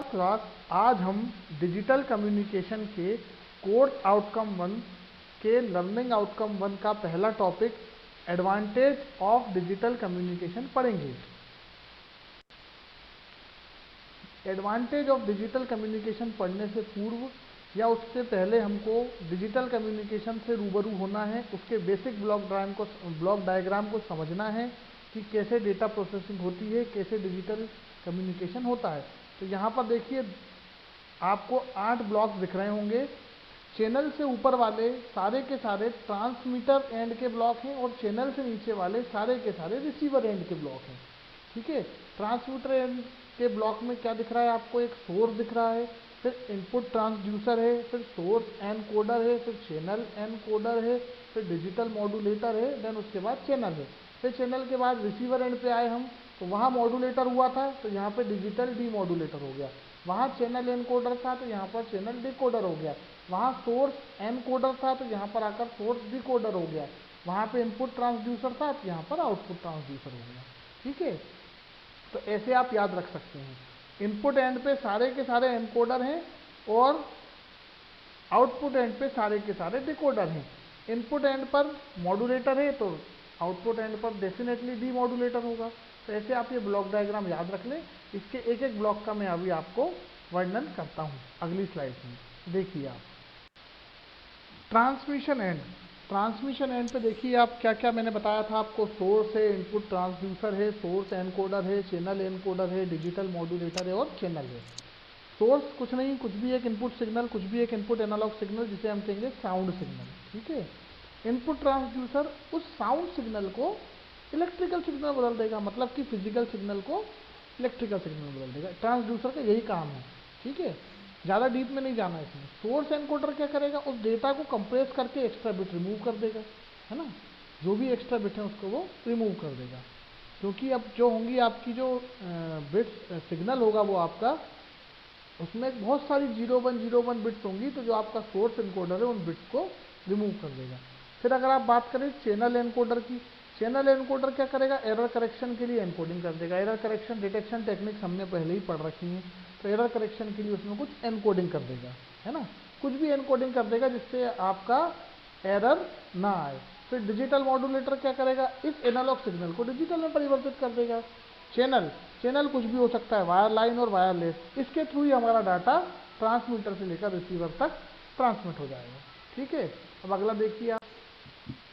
Class आज हम digital communication के कोर्स आउटकम 1 के लर्निंग आउटकम 1 का पहला topic advantage of digital communication पढ़ेंगे। एडवांटेज ऑफ डिजिटल कम्युनिकेशन पढ़ने से पूर्व या उससे पहले हमको डिजिटल कम्युनिकेशन से रूबरू होना है, उसके बेसिक ब्लॉक डायग्राम को समझना है कि कैसे डेटा प्रोसेसिंग होती है, कैसे डिजिटल कम्युनिकेशन होता है। तो यहाँ पर देखिए आपको 8 ब्लॉक दिख रहे होंगे। चैनल से ऊपर वाले सारे के सारे ट्रांसमीटर एंड के ब्लॉक हैं और चैनल से नीचे वाले सारे के सारे रिसीवर एंड के ब्लॉक हैं। ठीक है, ट्रांसमीटर एंड के ब्लॉक में क्या दिख रहा है आपको? एक सोर्स दिख रहा है, फिर इनपुट ट्रांसड्यूसर है, फिर सोर्स एनकोडर है, फिर चैनल एनकोडर है, फिर डिजिटल मॉड्यूलेटर है, देन उसके बाद चैनल है। फिर चैनल के बाद रिसीवर एंड पे आए हम, तो वहाँ मॉड्यूलेटर हुआ था, तो यहाँ पे डिजिटल डीमॉड्यूलेटर हो गया। वहाँ चैनल एनकोडर था, तो यहाँ पर चैनल डिकोडर हो गया। वहाँ सोर्स एनकोडर था, तो यहाँ पर आकर सोर्स डिकोडर हो गया। वहाँ पे इनपुट ट्रांसड्यूसर था, तो यहाँ पर आउटपुट ट्रांसड्यूसर हो गया। ठीक है, तो ऐसे आप याद रख सकते हैं। इनपुट एंड पे सारे के सारे एनकोडर हैं और आउटपुट एंड पे सारे के सारे डिकोडर हैं। इनपुट एंड पर मॉड्यूलेटर है, तो आउटपुट एंड पर डेफिनेटली डी मॉड्यूलेटर होगा। तो ऐसे आप ये ब्लॉक डायग्राम याद रख लें। इसके एक एक ब्लॉक का मैं अभी आपको वर्णन करता हूँ अगली स्लाइड में। देखिए आप ट्रांसमिशन एंड पे देखिए आप क्या क्या मैंने बताया था आपको। सोर्स है, इनपुट ट्रांसड्यूसर है, सोर्स एनकोडर है, चैनल एनकोडर है, डिजिटल मॉड्यूलेटर है और चैनल है। सोर्स कुछ नहीं, कुछ भी एक इनपुट सिग्नल, कुछ भी एक इनपुट एनालॉग सिग्नल, जिसे हम कहेंगे साउंड सिग्नल। ठीक है, इनपुट ट्रांसड्यूसर उस साउंड सिग्नल को इलेक्ट्रिकल सिग्नल बदल देगा, मतलब कि फिजिकल सिग्नल को इलेक्ट्रिकल सिग्नल बदल देगा। ट्रांसड्यूसर का यही काम है। ठीक है, ज़्यादा डीप में नहीं जाना इसमें। सोर्स एनकोडर क्या करेगा? उस डेटा को कंप्रेस करके एक्स्ट्रा बिट रिमूव कर देगा, है ना। जो भी एक्स्ट्रा बिट है उसको वो रिमूव कर देगा, क्योंकि अब जो होंगी आपकी जो बिट सिग्नल होगा वो आपका, उसमें बहुत सारी 0101 बिट्स होंगी, तो जो आपका सोर्स एनकोडर है उन बिट्स को रिमूव कर देगा। फिर अगर आप बात करें चैनल एनकोडर की, चैनल एनकोडर क्या करेगा? एरर करेक्शन के लिए एनकोडिंग कर देगा। एरर करेक्शन डिटेक्शन टेक्निक्स हमने पहले ही पढ़ रखी हैं, तो एरर करेक्शन के लिए उसमें कुछ एनकोडिंग कर देगा, है ना। कुछ भी एनकोडिंग कर देगा जिससे आपका एरर ना आए। फिर डिजिटल मॉड्यूलेटर क्या करेगा? इस एनालॉग सिग्नल को डिजिटल में परिवर्तित कर देगा। चैनल चैनल कुछ भी हो सकता है, वायर लाइन और वायरलेस, इसके थ्रू ही हमारा डाटा ट्रांसमीटर से लेकर रिसीवर तक ट्रांसमिट हो जाएगा। ठीक है, अब अगला देखिए आप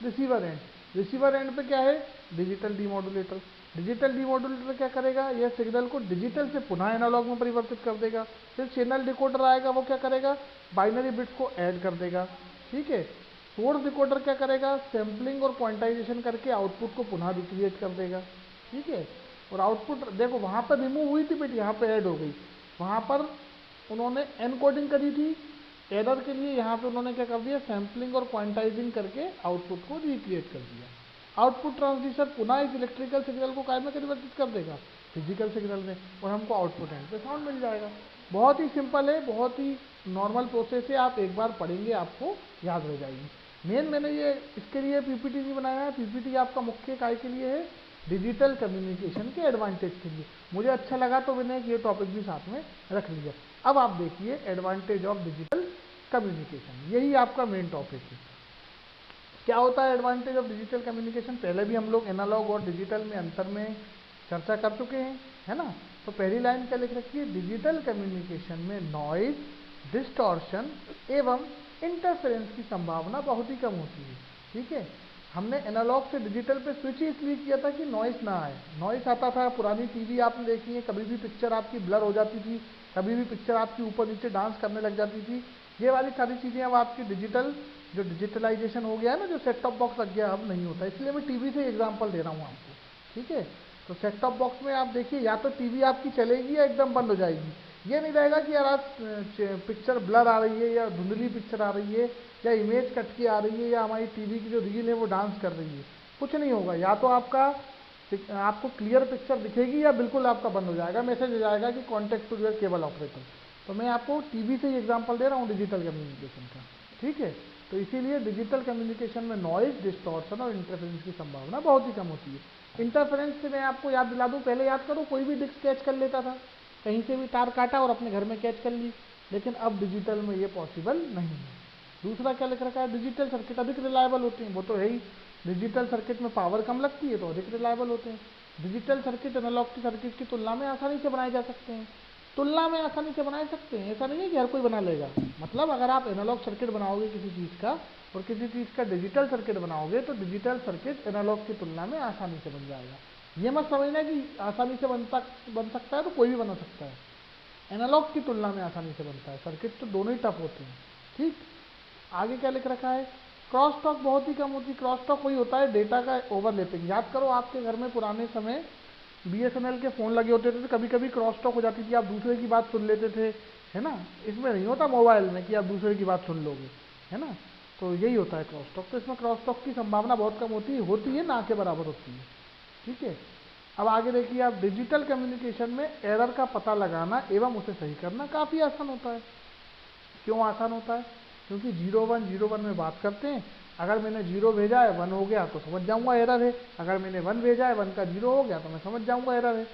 रिसीवर एंड। रिसीवर एंड पे क्या है? Digital demodulator. डिजिटल डीमॉड्यूलेटर क्या करेगा? यह सिग्नल को डिजिटल से पुनः एनालॉग में परिवर्तित कर देगा। फिर चैनल डिकोडर आएगा, वो क्या करेगा? बाइनरी बिट्स को ऐड कर देगा। ठीक है, सोर्स डिकोडर क्या करेगा? सैम्पलिंग और क्वांटाइजेशन करके आउटपुट को पुनः रिक्रिएट कर देगा। ठीक है, और आउटपुट देखो वहाँ पर रिमूव हुई थी बिट, यहाँ पर ऐड हो गई। वहाँ पर उन्होंने एनकोडिंग करी थी एरर के लिए, यहाँ पे उन्होंने क्या कर दिया? सैम्पलिंग और क्वांटाइजिंग करके आउटपुट को रिक्रिएट कर दिया। आउटपुट ट्रांसड्यूसर पुनः इस इलेक्ट्रिकल सिग्नल को काय में कन्वर्ट कर देगा? फिजिकल सिग्नल में, और हमको आउटपुट एंड पे साउंड मिल जाएगा। बहुत ही सिंपल है, बहुत ही नॉर्मल प्रोसेस है। आप एक बार पढ़ेंगे आपको याद रह जाएगी। मैंने ये इसके लिए पीपीटी नहीं बनाया है। पीपीटी आपका मुख्य काय के लिए है? डिजिटल कम्युनिकेशन के एडवांटेज के लिए। मुझे अच्छा लगा तो मैंने ये टॉपिक भी साथ में रख लिया। अब आप देखिए एडवांटेज ऑफ डिजिटल कम्युनिकेशन, यही आपका मेन टॉपिक है। क्या होता है एडवांटेज ऑफ डिजिटल कम्युनिकेशन? पहले भी हम लोग एनालॉग और डिजिटल में अंतर में चर्चा कर चुके हैं, है ना। तो पहली लाइन क्या लिख रखी है? डिजिटल कम्युनिकेशन में नॉइज, डिस्टॉर्शन एवं इंटरफेरेंस की संभावना बहुत ही कम होती है। ठीक है, हमने एनालॉग से डिजिटल पे स्विच ही इसलिए किया था कि नॉइस ना आए। नॉइस आता था, पुरानी टीवी आपने देखी है, कभी भी पिक्चर आपकी ब्लर हो जाती थी, कभी भी पिक्चर आपकी ऊपर नीचे डांस करने लग जाती थी। ये वाली सारी चीज़ें अब आपकी डिजिटल जो डिजिटलाइजेशन हो गया है ना, जो सेट टॉप बॉक्स लग गया, अब नहीं होता। इसलिए मैं टीवी से एग्जांपल दे रहा हूँ आपको। ठीक है, तो सेट टॉप बॉक्स में आप देखिए, या तो टीवी आपकी चलेगी या एकदम बंद हो जाएगी। ये नहीं रहेगा कि यार आज पिक्चर ब्लर आ रही है या धुंधली पिक्चर आ रही है या इमेज कट के आ रही है या हमारी टीवी की जो रील है वो डांस कर रही है। कुछ नहीं होगा, या तो आपको क्लियर पिक्चर दिखेगी या बिल्कुल आपका बंद हो जाएगा, मैसेज हो जाएगा कि contact to your cable operator. तो मैं आपको टीवी से ही एग्जांपल दे रहा हूँ डिजिटल कम्युनिकेशन का। ठीक है, तो इसीलिए डिजिटल कम्युनिकेशन में नॉइज, डिस्टॉर्शन और इंटरफेरेंस की संभावना बहुत ही कम होती है। इंटरफेरेंस से मैं आपको याद दिला दूं, पहले याद करो कोई भी डिस्क कैच कर लेता था, कहीं से भी तार काटा और अपने घर में कैच कर ली, लेकिन अब डिजिटल में ये पॉसिबल नहीं है। दूसरा क्या लिख रखा है, डिजिटल सर्किट अधिक रिलायबल होते हैं, वो तो है ही, डिजिटल सर्किट में पावर कम लगती है तो अधिक रिलायबल होते हैं। डिजिटल सर्किट एनालॉग सर्किट की तुलना में आसानी से बनाए जा सकते हैं, तुलना में आसानी से बना सकते हैं, ऐसा नहीं है कि हर कोई बना लेगा। मतलब अगर आप एनालॉग सर्किट बनाओगे किसी चीज़ का और किसी चीज़ का डिजिटल सर्किट बनाओगे तो डिजिटल सर्किट एनालॉग की तुलना में आसानी से बन जाएगा। ये मत समझना कि आसानी से बन सकता है तो कोई भी बना सकता है, एनालॉग की तुलना में आसानी से बनता है, सर्किट तो दोनों ही टफ होते हैं। ठीक, आगे क्या लिख रखा है, क्रॉस टॉक बहुत ही कम होती है। क्रॉस टॉक वही होता है डेटा का ओवरलैपिंग। याद करो आपके घर में पुराने समय बीएसएनएल के फ़ोन लगे होते थे तो कभी कभी क्रॉस टॉक हो जाती थी, आप दूसरे की बात सुन लेते थे, है ना। इसमें नहीं होता मोबाइल में कि आप दूसरे की बात सुन लोगे, है ना। तो यही होता है क्रॉस टॉक। तो इसमें क्रॉस टॉक की संभावना बहुत कम होती है ना के बराबर होती है। ठीक है, अब आगे देखिए आप, डिजिटल कम्युनिकेशन में एरर का पता लगाना एवं उसे सही करना काफ़ी आसान होता है। क्यों आसान होता है, क्योंकि 0 1 0 1 में बात करते हैं। अगर मैंने 0 भेजा है 1 हो गया तो समझ जाऊंगा एरर है, अगर मैंने 1 भेजा है 1 का 0 हो गया तो मैं समझ जाऊंगा एरर है।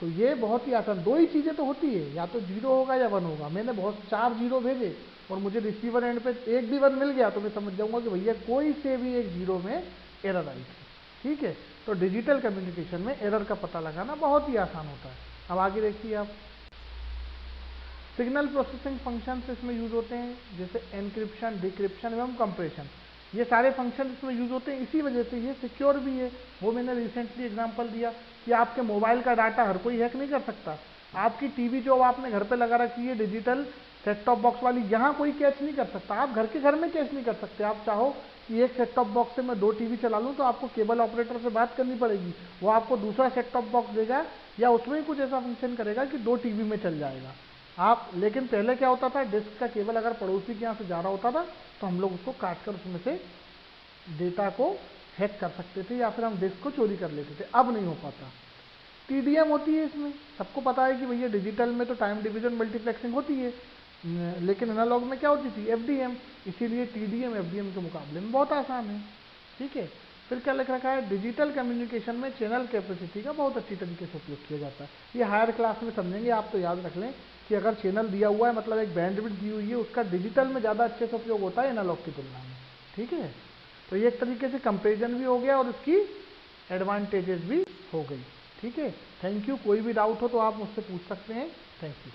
तो ये बहुत ही आसान, दो ही चीज़ें तो होती है, या तो 0 होगा या 1 होगा। मैंने बहुत 4 0 भेजे और मुझे रिसीवर एंड पे एक भी 1 मिल गया तो मैं समझ जाऊंगा कि भैया कोई से भी एक 0 में एरर आई थी। ठीक है, तो डिजिटल कम्युनिकेशन में एरर का पता लगाना बहुत ही आसान होता है। अब आगे देखिए आप, सिग्नल प्रोसेसिंग फंक्शंस इसमें यूज होते हैं, जैसे एनक्रिप्शन, डिक्रिप्शन एवं कंप्रेशन। ये सारे फंक्शन इसमें यूज होते हैं, इसी वजह से ये सिक्योर भी है। वो मैंने रिसेंटली एग्जांपल दिया कि आपके मोबाइल का डाटा हर कोई हैक नहीं कर सकता। आपकी टीवी जो आपने घर पे लगा रखी है डिजिटल सेट टॉप बॉक्स वाली, यहाँ कोई कैच नहीं कर सकता। आप घर के घर में कैच नहीं कर सकते। आप चाहो कि एक सेट टॉप बॉक्स से मैं 2 टीवी चला लूँ तो आपको केबल ऑपरेटर से बात करनी पड़ेगी, वो आपको दूसरा सेट टॉप बॉक्स देगा या उसमें ही कुछ ऐसा फंक्शन करेगा कि 2 टीवी में चल जाएगा। आप, लेकिन पहले क्या होता था, डिस्क का केबल अगर पड़ोसी के यहाँ से जा रहा होता था तो हम लोग उसको काट कर उसमें से डेटा को हैक कर सकते थे या फिर हम डिस्क को चोरी कर लेते थे। अब नहीं हो पाता। टीडीएम होती है इसमें, सबको पता है कि भैया डिजिटल में तो टाइम डिवीजन मल्टीप्लेक्सिंग होती है, लेकिन एनालॉग में क्या होती थी, एफडीएम। इसीलिए टीडीएम एफडीएम के मुकाबले में बहुत आसान है। ठीक है, फिर क्या लिख रखा है, डिजिटल कम्युनिकेशन में चैनल कैपेसिटी का बहुत अच्छी तरीके से उपयोग किया जाता है। ये हायर क्लास में समझेंगे आप, तो याद रख लें कि अगर चैनल दिया हुआ है मतलब एक बैंडविड्थ दी हुई है, उसका डिजिटल में ज़्यादा अच्छे से उपयोग होता है एनालॉग की तुलना में। ठीक है, तो ये एक तरीके से कंपेरिजन भी हो गया और इसकी एडवांटेजेस भी हो गई। ठीक है, थैंक यू। कोई भी डाउट हो तो आप मुझसे पूछ सकते हैं। Thank you.